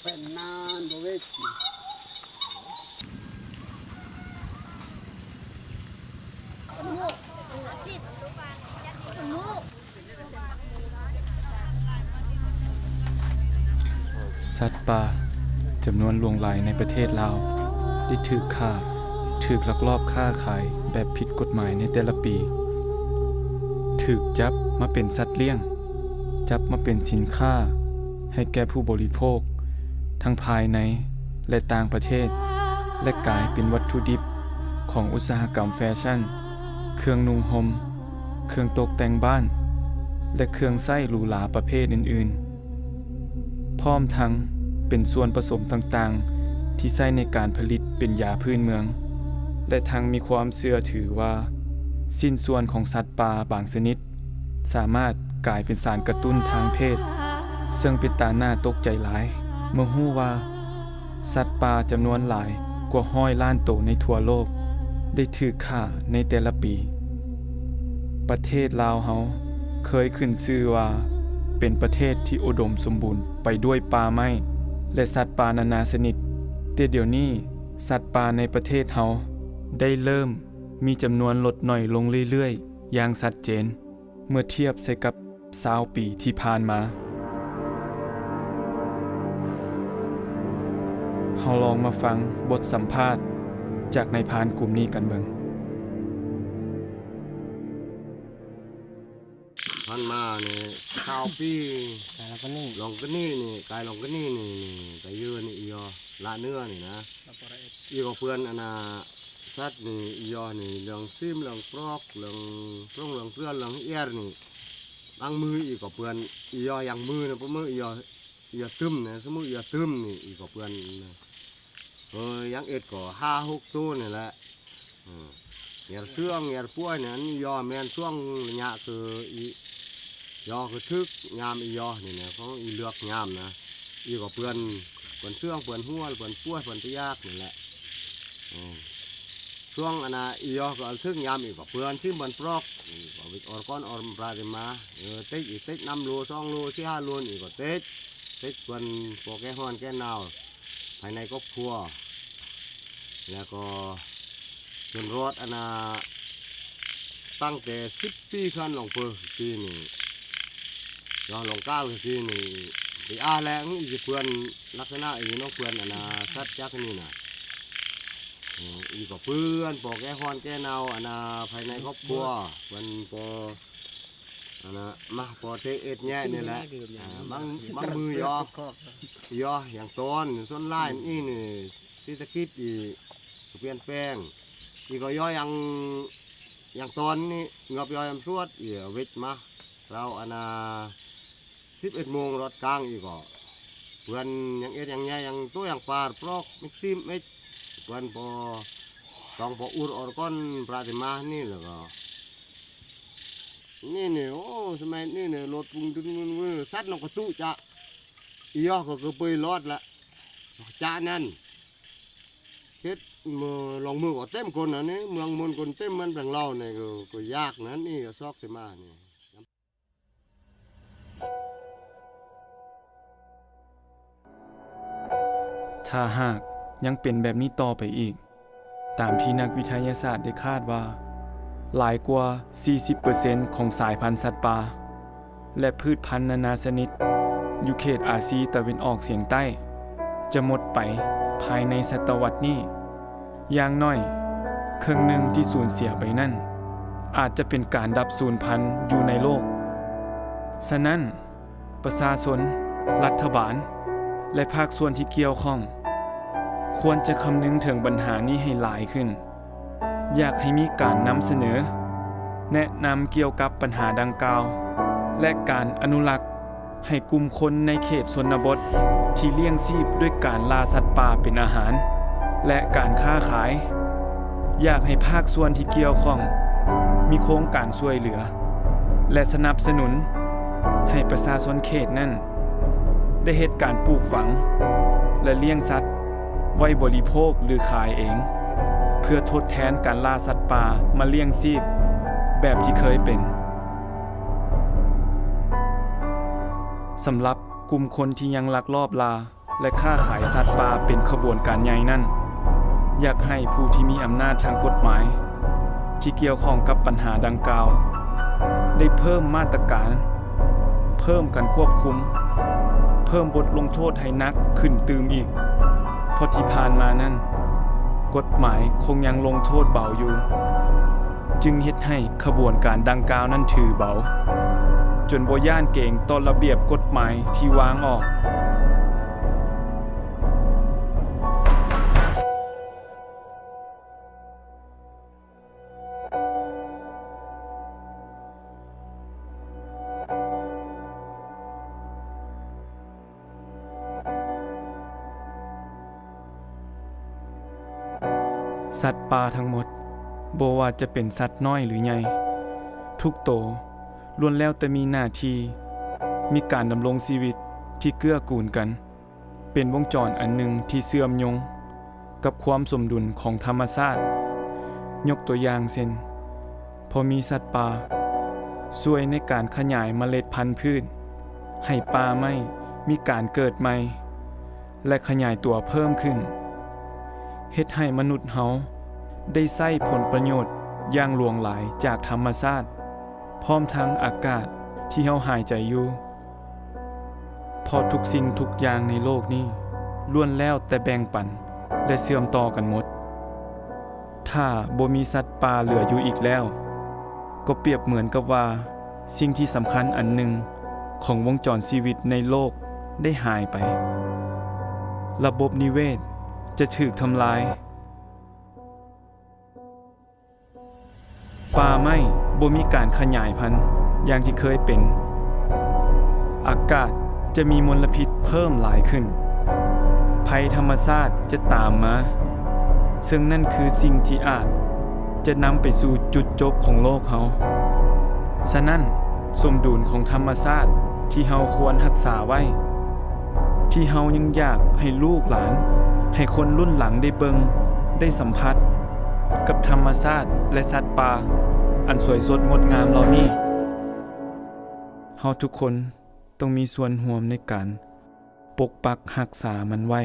เป็นนานโดเวทสัตว์ป่าจำนวนหลวงหลายในประเทศลาวได้ถูกฆ่าถูกลักลอบค้าขายแบบผิดกฎหมายในแต่ละปีถูกจับมาเป็นสัตว์เลี้ยงจับมาเป็นสินค้าให้แก่ผู้บริโภคทั้งภายในและต่างประเทศและกลายเป็นวัตถุดิบของอุตสาหกรรมแฟชั่นเครื่องนุ่งห่มเครื่องตกแต่งบ้านและเครื่องใช้หรูหราประเภทอื่นๆพร้อมทั้งเป็นส่วนผสมต่างๆที่ใช้ในการผลิตเป็นยาพื้นเมืองและทั้งมีความเชื่อถือว่าสิ้นส่วนของสัตว์ป่าบางชนิดสามารถกลายเป็นสารกระตุ้นทางเพศซึ่งเป็นตาหน้าตกใจหลายเมื่อรู้ว่าสัตว์ป่าจำนวนหลายกว่า100 ล้านตัวในทั่วโลกได้ถูกฆ่าในแต่ละปีประเทศลาวเฮาเคยขึ้นชื่อว่าเป็นประเทศที่อุดมสมบูรณ์ไปด้วยป่าไม้และสัตว์ป่านานาชนิดแต่เดี๋ยวนี้สัตว์ป่าในประเทศเฮาได้เริ่มมีจำนวนลดน้อยลงเรื่อยๆอย่างชัดเจนเมื่อเทียบใส่กับ20 ปีที่ผ่านมาเฮาลองมาฟังบทสัมภาษณ์จากนายพรานกลุ่มนี้กันเบิ่งพันมาเนี่ยข้าวปีลองก็นี่กายลองก็นี่แต่ยืนนี่อียอละเนื้อนี่นะอีก็เพื่อนอันน่ะสัตว์นี่อียอนี่เรื่องซิมเรื่องปลอกเรื่องปรุงเรื่องเกลือเรื่องเอียร์นี่บางมืออีก็เพื่อนอียออย่างมือนะเพราะมืออียอตึมเนี่ยสมมติอียอตึมนี่อีก็เพื่อนยังเอ็ดก็5-6 ตัวนี่แหละเหยียดเสื่องเหยียดป่วยเนี่ยนี่ยอแมนช่วงระยะคืออียอคือทึกงามอียอนี่เนี่ยเขาอีเลือกงามนะอีก็เปื่อนเสื่องเปื่อนหัวเปื่อนป่วยเปื่อนตะยากนี่แหละช่วงอันน่ะอียอก็ทึกงามอีก็เปื่อนซึ่งมันปลอกก็วิออร์ก้อนออร์มปลาเดมาเต็กอีเต็ก1 โล2 โล4-5 โลอีก็เต็กเปื่อนพอแก้ฮ้อนแก้หนาวภายในครอบครัวแล้วก็จนรอดอันน่ะตั้งแต่10 ปีขึ้นหลงเปิดปีนี่ย้อนหลง9 ปีนี่ปีแรงอีเพื่อนลักษณะอีน้องเพื่อนอันน่ะสัตว์จักนี่น่ะอีก็เพื่อนปอกแก้ฮ้อนแก้หนาวอันน่ะภายในครอบครัวเพื่อนปออันน่ะมาปอเทเอ็ดแง่นี่แหละบางมือยออย่างต้นส่วนลายนี่ที่ตะกิดอีเปลี่ยนแปลงอีก็ย่อยอย่างตอนนี้เงาย่อยสวดอีเวทมาเราอันน่ะ11 โมงรถกลางอีก็เพื่อนอย่างเอ็ดอย่างใหญ่อย่างตัวอย่างปลาปลอกมิกซิมเอ็ดเพื่อนพอต้องพออุดออกก้อนปลาติมานี่แล้วก็นี่โอ้สมัยนี่เนี่ยรถปุงจุนมือซัดนกกระตุจะอียอก็คือไปรอดละจ้านั่นเฮ็ดมือลองมือก็เต็มคนอันนี้เมืองมนคนเต็มมันแบ่งเราเนี่ยก็ยากนั้นนี่ซอกสิมานี่ถ้าหากยังเป็นแบบนี้ต่อไปอีกตามที่นักวิทยาศาสตร์ได้คาดว่าหลายกว่า 40% ของสายพันธุ์สัตว์ป่าและพืชพันธุ์นานาชนิดอยู่เขตอาซีตะวันออกเฉียงใต้จะหมดไปภายในศตวรรษนี้อย่างน้อยครึ่งหนึ่งที่สูญเสียไปนั่นอาจจะเป็นการดับสูญพันธุ์อยู่ในโลกฉะนั้นประชาชนรัฐบาลและภาคส่วนที่เกี่ยวข้องควรจะคำนึงถึงปัญหานี้ให้หลายขึ้นอยากให้มีการนำเสนอแนะนำเกี่ยวกับปัญหาดังกล่าวและการอนุรักษ์ให้กลุ่มคนในเขตชนบทที่เลี้ยงชีพด้วยการล่าสัตว์ป่าเป็นอาหารและการค้าขายอยากให้ภาคส่วนที่เกี่ยวข้องมีโครงการช่วยเหลือและสนับสนุนให้ประชาชนเขตนั้นได้เฮ็ดการปลูกฝังและเลี้ยงสัตว์ไว้บริโภคหรือขายเองเพื่อทดแทนการล่าสัตว์ป่ามาเลี้ยงชีพแบบที่เคยเป็น สำหรับกลุ่มคนที่ยังลักลอบล่าและฆ่าขายสัตว์ป่าเป็นขบวนการใหญ่นั่นอยากให้ผู้ที่มีอำนาจทางกฎหมายที่เกี่ยวข้องกับปัญหาดังกล่าวได้เพิ่มมาตรการเพิ่มการควบคุมเพิ่มบทลงโทษให้หนักขึ้นตืมอีกเพราะที่ผ่านมานั้นกฎหมายคงยังลงโทษเบาอยู่จึงเฮ็ดให้ขบวนการดังกล่าวนั้นถือเบาจนบ่ย่านเก่งต่อระเบียบกฎหมายที่วางออกสัตว์ป่าทั้งหมดบ่ว่าจะเป็นสัตว์น้อยหรือใหญ่ทุกโตวล้วนแล้วแต่มีหน้าที่มีการดำรงชีวิตที่เกื้อกูลกันเป็นวงจรอันหนึ่งที่เสื่อมโยงกับความสมดุลของธรรมชาติยกตัวอย่างเช่นพอมีสัตว์ป่าช่วยในการขยายเมล็ดพันธุ์พืชให้ป่าไม้มีการเกิดใหม่และขยายตัวเพิ่มขึ้นเฮ็ดให้มนุษย์เฮาได้ใช้ผลประโยชน์อย่างหลวงหลายจากธรรมชาติพร้อมทั้งอากาศที่เฮาหายใจอยู่พอทุกสิ่งทุกอย่างในโลกนี้ล้วนแล้วแต่แบ่งปันและเชื่อมต่อกันหมดถ้าบ่มีสัตว์ป่าเหลืออยู่อีกแล้วก็เปรียบเหมือนกับว่าสิ่งที่สำคัญอันหนึ่งของวงจรชีวิตในโลกได้หายไประบบนิเวศจะถูกทำลายป่าไม้บ่มีการขยายพันธุ์อย่างที่เคยเป็นอากาศจะมีมลพิษเพิ่มหลายขึ้นภัยธรรมชาติจะตามมาซึ่งนั่นคือสิ่งที่อาจจะนำไปสู่จุดจบของโลกเฮาฉะนั้นสมดุลของธรรมชาติที่เฮาควรรักษาไว้ที่เฮายังอยากให้ลูกหลานให้คนรุ่นหลังได้เบิ่งได้สัมผัสกับธรรมชาติและสัตว์ป่าอันสวยสดงดงามเหล่านี้เฮาทุกคนต้องมีส่วนร่วมในการปกปักรักษามันไว้